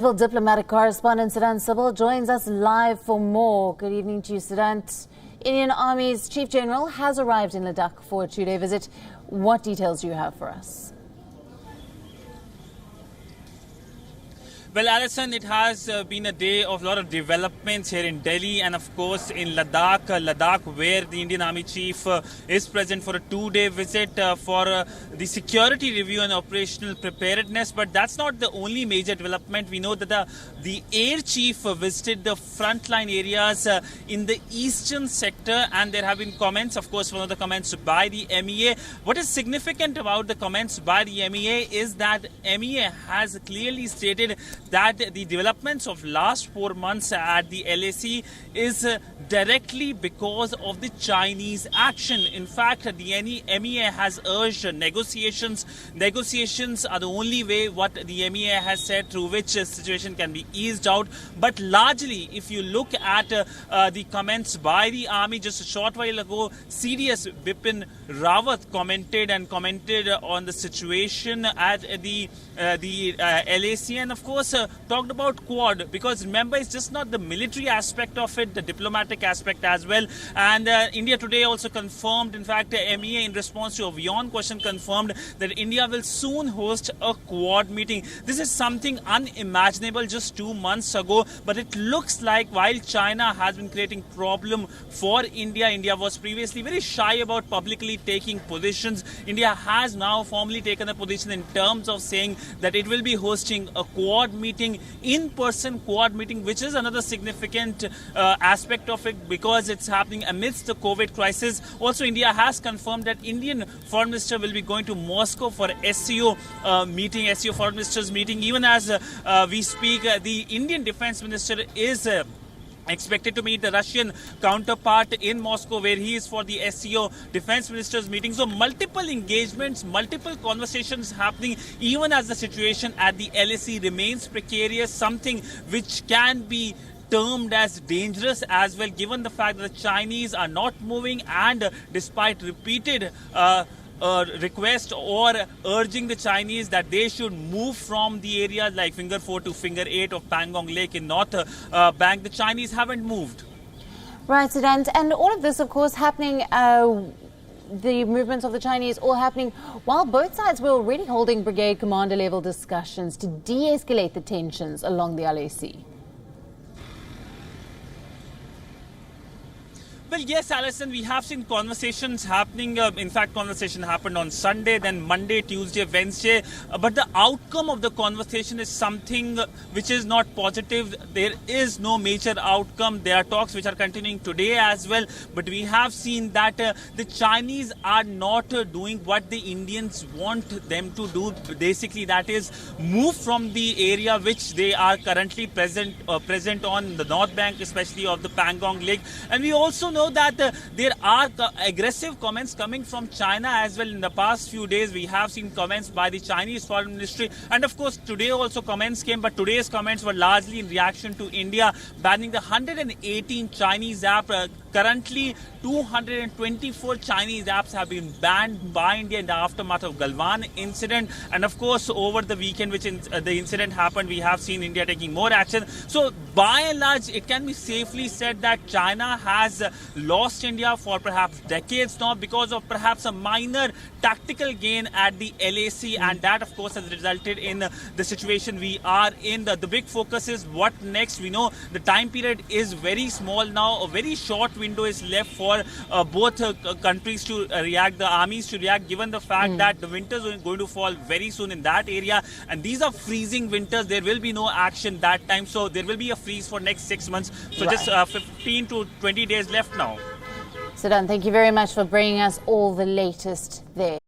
Diplomatic correspondent Siddhant Subal joins us live for more. Good evening to you, Siddhant. Indian Army's Chief General has arrived in Ladakh for a two-day visit. What details do you have for us? Well, Alison, it has been a day of a lot of developments here in Delhi and, of course, in Ladakh, where the Indian Army Chief is present for a two-day visit for the security review and operational preparedness. But that's not the only major development. We know that the Air Chief visited the frontline areas in the eastern sector, and there have been comments, of course, one of the comments by the MEA. What is significant about the comments by the MEA is that MEA has clearly stated that the developments of last 4 months at the LAC is directly because of the Chinese action. In fact, the MEA has urged negotiations. Negotiations are the only way, what the MEA has said, through which a situation can be eased out. But largely, if you look at the comments by the army just a short while ago, CDS Bipin Rawat commented on the situation at the LAC, and of course talked about Quad, because remember, it's just not the military aspect of it, the diplomatic aspect as well. And India today also confirmed, in fact, MEA in response to a WION question confirmed that India will soon host a Quad meeting. This is something unimaginable just 2 months ago, but it looks like while China has been creating problem for India, India was previously very shy about publicly taking positions. India has now formally taken a position in terms of saying that it will be hosting a Quad meeting, in-person Quad meeting, which is another significant aspect of it because it's happening amidst the COVID crisis. Also, India has confirmed that Indian Foreign Minister will be going to Moscow for SCO meeting, SCO Foreign Ministers meeting. Even as we speak, the Indian Defense Minister is expected to meet the Russian counterpart in Moscow, where he is for the SCO Defense Ministers meeting. So multiple engagements, multiple conversations happening, even as the situation at the LAC remains precarious, something which can be termed as dangerous as well, given the fact that the Chinese are not moving, and despite repeated request or urging the Chinese that they should move from the areas like Finger 4 to Finger 8 of Pangong Lake in North Bank, the Chinese haven't moved. Right, Siddhant. And all of this, of course, happening, the movements of the Chinese all happening while both sides were already holding brigade commander level discussions to de-escalate the tensions along the LAC. Well, yes, Alison, we have seen conversations happening. In fact, conversation happened on Sunday, then Monday, Tuesday, Wednesday. But the outcome of the conversation is something which is not positive. There is no major outcome. There are talks which are continuing today as well. But we have seen that the Chinese are not doing what the Indians want them to do. Basically, that is move from the area which they are currently present on the North Bank, especially of the Pangong Lake. And we also know that there are aggressive comments coming from China as well. In the past few days, we have seen comments by the Chinese Foreign Ministry, and of course today also comments came, but today's comments were largely in reaction to India banning the 118 Chinese apps. Currently, 224 Chinese apps have been banned by India in the aftermath of Galwan incident. And of course, over the weekend, which the incident happened, we have seen India taking more action. So by and large, it can be safely said that China has lost India for perhaps decades now because of perhaps a minor tactical gain at the LAC. And that, of course, has resulted in the situation we are in. The big focus is what next. We know the time period is very small now. A very short window is left for both countries to react, the armies to react, given the fact that the winters are going to fall very soon in that area. And these are freezing winters. There will be no action that time. So there will be a freeze for next 6 months. So right. Just 15 to 20 days left now. Siddhant, thank you very much for bringing us all the latest there.